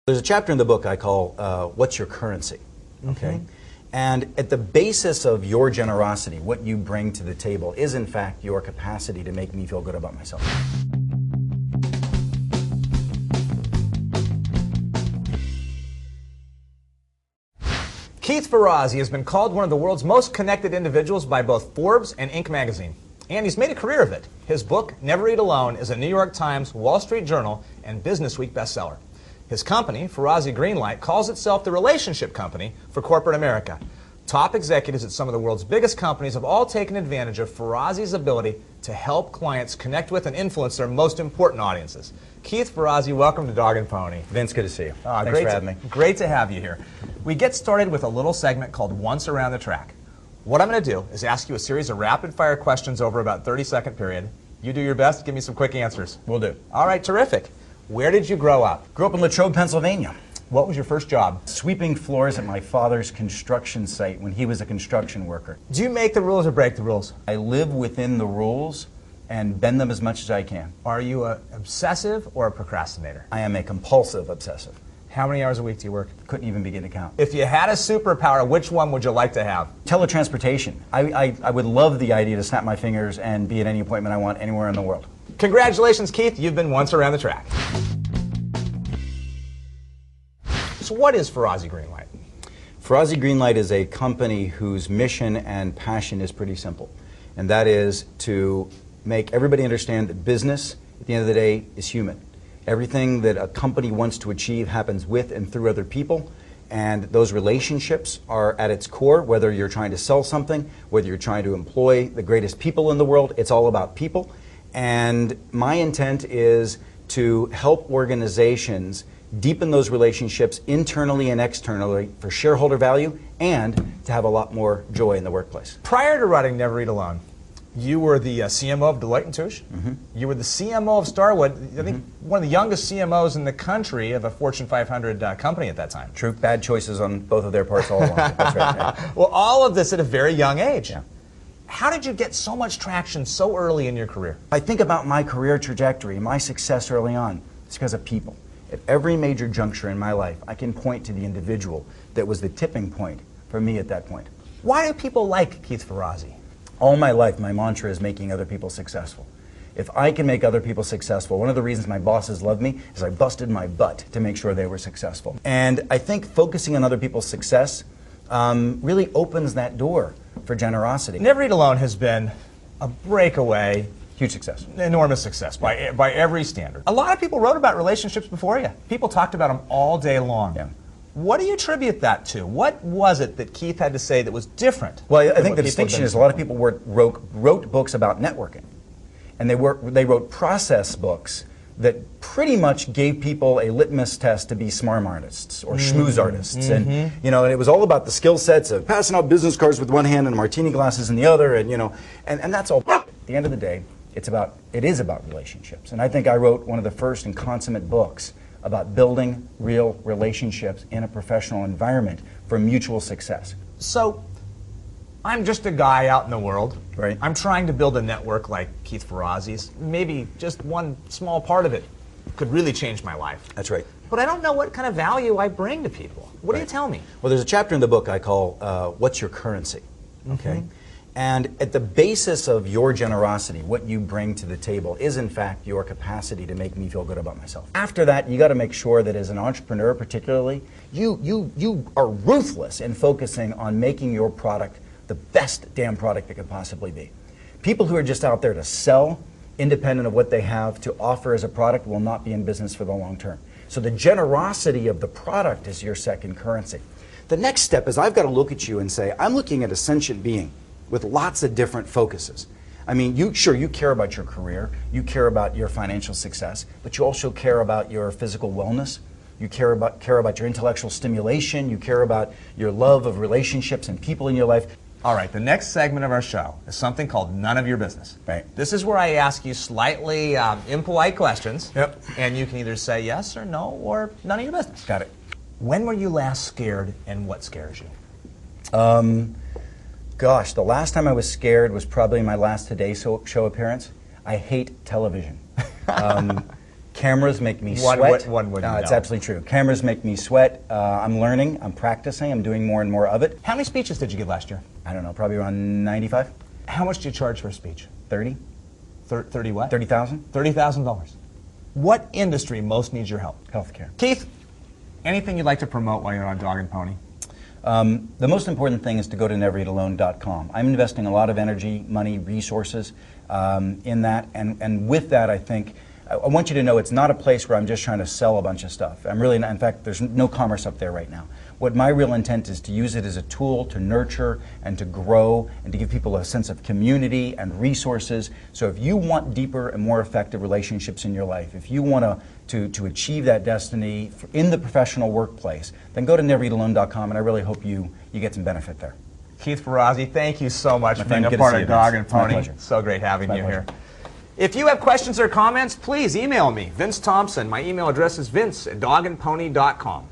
There's a chapter in the book I call What's Your Currency? Okay? And at the basis of your generosity, what you bring to the table is in fact your capacity to make me feel good about myself. Keith Ferrazzi has been called one of the world's most connected individuals by both Forbes and Inc. magazine. And he's made a career of it. His book, Never Eat Alone, is a New York Times, Wall Street Journal, and Business Week bestseller. His company, Ferrazzi Greenlight, calls itself the relationship company for corporate America. Top executives at some of the world's biggest companies have all taken advantage of Ferrazzi's ability to help clients connect with and influence their most important audiences. Keith Ferrazzi, welcome to Dog and Pony. Vince, good to see you. Thanks for having me. Great to have you here. We get started with a little segment called Once Around the Track. What I'm going to do is ask you a series of rapid-fire questions over about a 30-second period. You do your best, give me some quick answers. Will do. All right, terrific. Where did you grow up? Grew up in Latrobe, Pennsylvania. What was your first job? Sweeping floors at my father's construction site when he was a construction worker. Do you make the rules or break the rules? I live within the rules and bend them as much as I can. Are you an obsessive or a procrastinator? I am a compulsive obsessive. How many hours a week do you work? Couldn't even begin to count. If you had a superpower, which one would you like to have? Teletransportation. I would love the idea to snap my fingers and be at any appointment I want anywhere in the world. Congratulations, Keith. You've been once around the track. So what is Ferrazzi Greenlight? Ferrazzi Greenlight is a company whose mission and passion is pretty simple. And that is to make everybody understand that business, at the end of the day, is human. Everything that a company wants to achieve happens with and through other people. And those relationships are at its core, whether you're trying to sell something, whether you're trying to employ the greatest people in the world, it's all about people. And my intent is to help organizations deepen those relationships internally and externally for shareholder value and to have a lot more joy in the workplace. Prior to writing Never Eat Alone, you were the CMO of Deloitte & Touche. You were the CMO of Starwood, I think one of the youngest CMOs in the country of a Fortune 500 company at that time. True, bad choices on both of their parts all along. That's right. Yeah. Well, all of this at a very young age. Yeah. How did you get so much traction so early in your career? I think about my career trajectory, my success early on. It's because of people. At every major juncture in my life, I can point to the individual that was the tipping point for me at that point. Why do people like Keith Ferrazzi? All my life, my mantra is making other people successful. If I can make other people successful, one of the reasons my bosses love me is I busted my butt to make sure they were successful. And I think focusing on other people's success really opens that door for generosity. Never Eat Alone has been a breakaway, huge success. Enormous success by every standard. A lot of people wrote about relationships before you. People talked about them all day long. Yeah. What do you attribute that to? What was it that Keith had to say that was different? Well, I think the distinction is a lot of people wrote books about networking. And they wrote process books that pretty much gave people a litmus test to be smarm artists or schmooze artists. And, you know, and it was all about the skill sets of passing out business cards with one hand and martini glasses in the other. And, you know, and that's all. At the end of the day, it is about relationships. And I think I wrote one of the first and consummate books about building real relationships in a professional environment for mutual success. So, I'm just a guy out in the world. Right. I'm trying to build a network like Keith Ferrazzi's. Maybe just one small part of it could really change my life. That's right. But I don't know what kind of value I bring to people. What do you tell me? Well, there's a chapter in the book I call What's Your Currency? Okay. And at the basis of your generosity, what you bring to the table is in fact your capacity to make me feel good about myself. After that, you got to make sure that as an entrepreneur particularly, you are ruthless in focusing on making your product the best damn product it could possibly be. People who are just out there to sell, independent of what they have to offer as a product, will not be in business for the long term. So the generosity of the product is your second currency. The next step is I've got to look at you and say, I'm looking at a sentient being with lots of different focuses. I mean, you care about your career, you care about your financial success, but you also care about your physical wellness, you care about your intellectual stimulation, you care about your love of relationships and people in your life. All right, the next segment of our show is something called None of Your Business. Right. This is where I ask you slightly impolite questions. Yep. And you can either say yes or no or none of your business. Got it. When were you last scared and what scares you? Gosh, the last time I was scared was probably my last Today Show appearance. I hate television. Cameras make me sweat. One would know. It's absolutely true. Cameras make me sweat. I'm learning. I'm practicing. I'm doing more and more of it. How many speeches did you give last year? I don't know, probably around 95. How much do you charge for a speech? 30. 30 what? 30,000. $30,000. What industry most needs your help? Healthcare. Keith, anything you'd like to promote while you're on Dog and Pony? The most important thing is to go to nevereatalone.com. I'm investing a lot of energy, money, resources in that, and with that, I think I want you to know it's not a place where I'm just trying to sell a bunch of stuff. I'm really not, in fact, there's no commerce up there right now. What my real intent is to use it as a tool to nurture and to grow and to give people a sense of community and resources. So if you want deeper and more effective relationships in your life, if you want to achieve that destiny in the professional workplace, then go to nevereatalone.com, and I really hope you get some benefit there. Keith Ferrazzi, thank you so much for being friend, a good to part see of you, Dog Vince. and Pony. My pleasure. So great having My you pleasure. here. If you have questions or comments, please email me, Vince Thompson. My email address is vince@dogandpony.com.